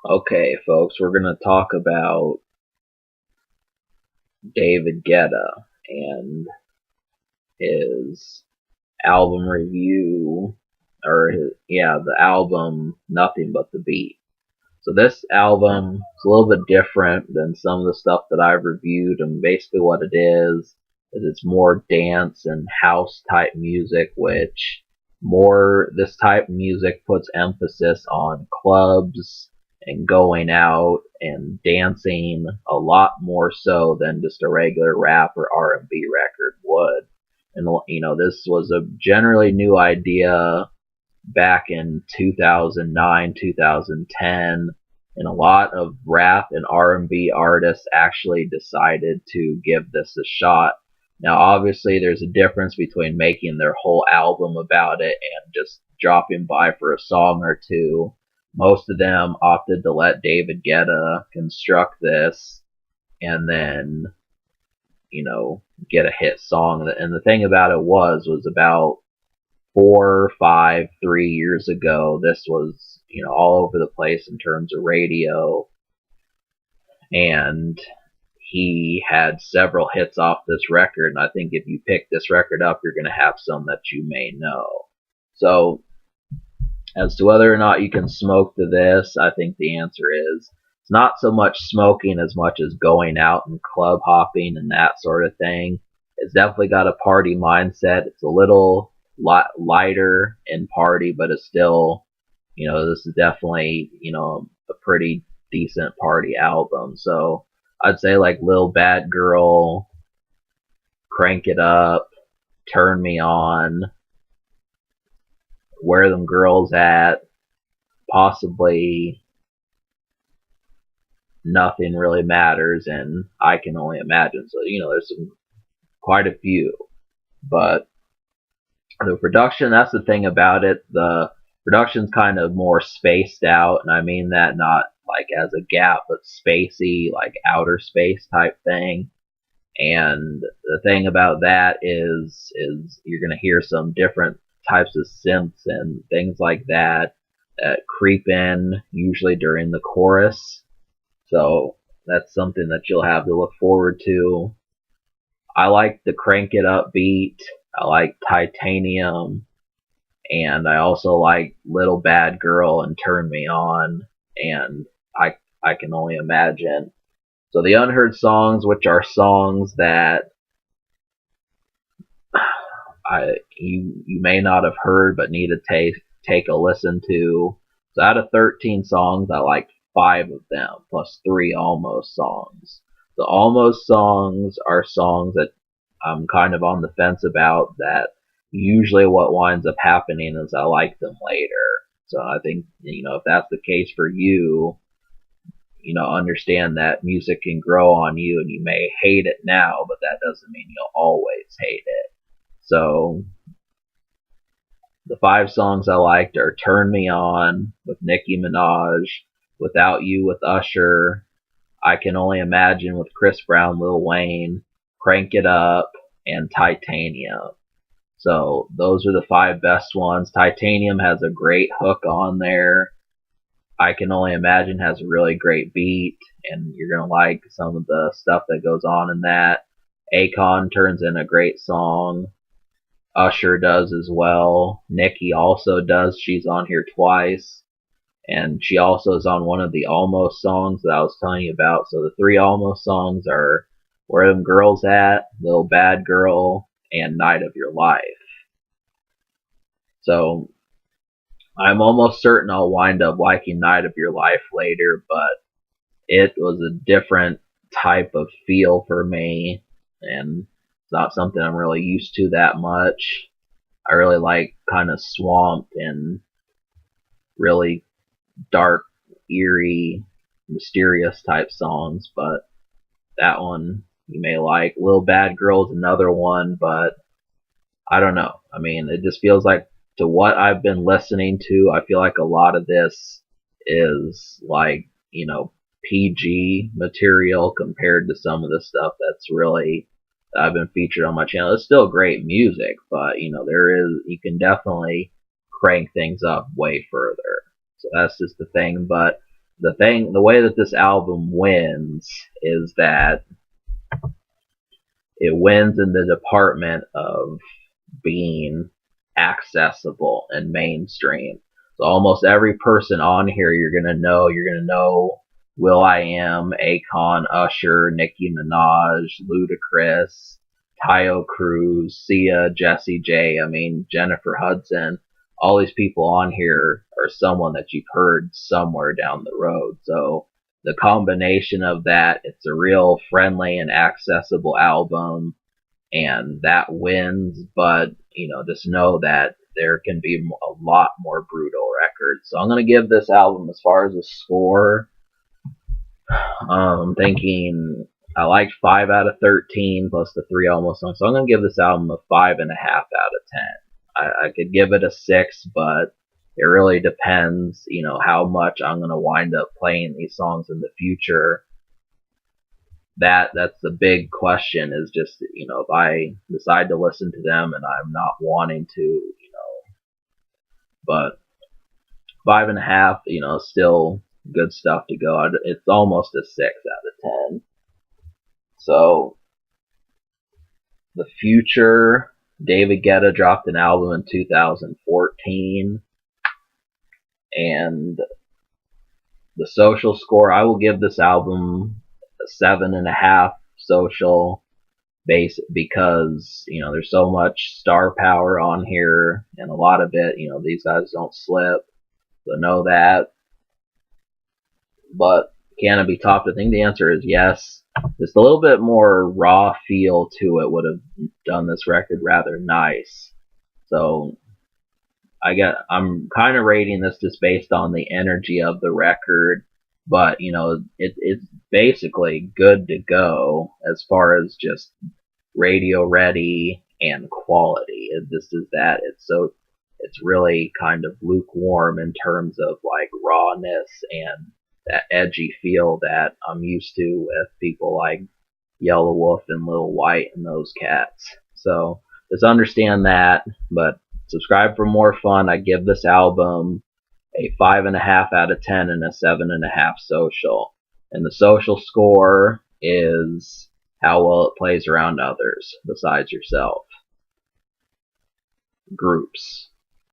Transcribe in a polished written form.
Okay, folks, we're going to talk about David Guetta and his album review, the album Nothing But the Beat. So this album is a little bit different than some of the stuff that I've reviewed, and basically what it is it's more dance and house type music, which more this type of music puts emphasis on clubs and going out and dancing a lot more so than just a regular rap or R&B record would. And this was a generally new idea back in 2009, 2010, and a lot of rap and R&B artists actually decided to give this a shot. Now, obviously, there's a difference between making their whole album about it and just dropping by for a song or two. Most of them opted to let David Guetta construct this and then, get a hit song. And the thing about it was about 4, 5, 3 years ago, this was, all over the place in terms of radio. And he had several hits off this record. And I think if you pick this record up, you're going to have some that you may know. So, as to whether or not you can smoke to this, I think the answer is it's not so much smoking as much as going out and club hopping and that sort of thing. It's definitely got a party mindset. It's a little lighter in party, but it's still, this is definitely, a pretty decent party album. So I'd say like Lil Bad Girl, Crank It Up, Turn Me On, Where Them Girls At, possibly Nothing Really Matters, and I Can Only Imagine. So, there's quite a few. But the production, that's the thing about it. The production's kind of more spaced out, and I mean that not like as a gap, but spacey, like outer space type thing. And the thing about that is you're gonna hear some different types of synths and things like that that creep in usually during the chorus. So that's something that you'll have to look forward to. I like the Crank It Up beat. I like Titanium, and I also like Little Bad Girl and Turn Me On, and I Can Only Imagine. So the unheard songs, which are songs that you may not have heard but need to take a listen to. So out of 13 songs, I like 5 of them plus 3 almost songs. The almost songs are songs that I'm kind of on the fence about, that usually what winds up happening is I like them later. So I think, if that's the case for you, understand that music can grow on you and you may hate it now, but that doesn't mean you'll always hate it. So the 5 songs I liked are Turn Me On with Nicki Minaj, Without You with Usher, I Can Only Imagine with Chris Brown, Lil Wayne, Crank It Up, and Titanium. So those are the 5 best ones. Titanium has a great hook on there. I Can Only Imagine has a really great beat, and you're going to like some of the stuff that goes on in that. Akon turns in a great song. Usher does as well. Nicki also does. She's on here twice. And she also is on one of the Almost songs that I was telling you about. So the 3 Almost songs are Where Them Girls At, Little Bad Girl, and Night of Your Life. So I'm almost certain I'll wind up liking Night of Your Life later, but it was a different type of feel for me, and it's not something I'm really used to that much. I really like kind of swamped and really dark, eerie, mysterious type songs, but that one you may like. Little Bad Girl is another one, but I don't know. I mean, it just feels like, to what I've been listening to, I feel like a lot of this is like, PG material compared to some of the stuff that's really that I've been featured on my channel. It's still great music, but you can definitely crank things up way further. So that's just the thing. But the way that this album wins is that it wins in the department of being accessible and mainstream. So almost every person on here you're gonna know. You're gonna know Will I Am, Akon, Usher, Nicki Minaj, Ludacris, Tayo Cruz, Sia, Jessie J. I mean Jennifer Hudson. All these people on here are someone that you've heard somewhere down the road. So the combination of that, it's a real friendly and accessible album, and that wins. But just know that there can be a lot more brutal records. So I'm gonna give this album, as far as a score, I'm thinking I liked 5 out of 13 plus the 3 almost songs. So I'm gonna give this album a 5.5 out of 10. I could give it a 6, but it really depends, how much I'm gonna wind up playing these songs in the future. That's the big question, is just, if I decide to listen to them and I'm not wanting to, but 5.5, still good stuff to go. It's almost a 6 out of 10. So the future, David Guetta dropped an album in 2014, and the social score, I will give this album a 7.5 social base, because there's so much star power on here, and a lot of it, these guys don't slip, so know that. But can it be topped? I think the answer is yes. Just a little bit more raw feel to it would have done this record rather nice. So I'm kind of rating this just based on the energy of the record, but it's basically good to go as far as just radio ready and quality. This is that. It's really kind of lukewarm in terms of like rawness and that edgy feel that I'm used to with people like Yellow Wolf and Lil White and those cats. So just understand that, but subscribe for more fun. I give this album a 5.5 out of 10 and a 7.5 social. And the social score is how well it plays around others besides yourself. Groups.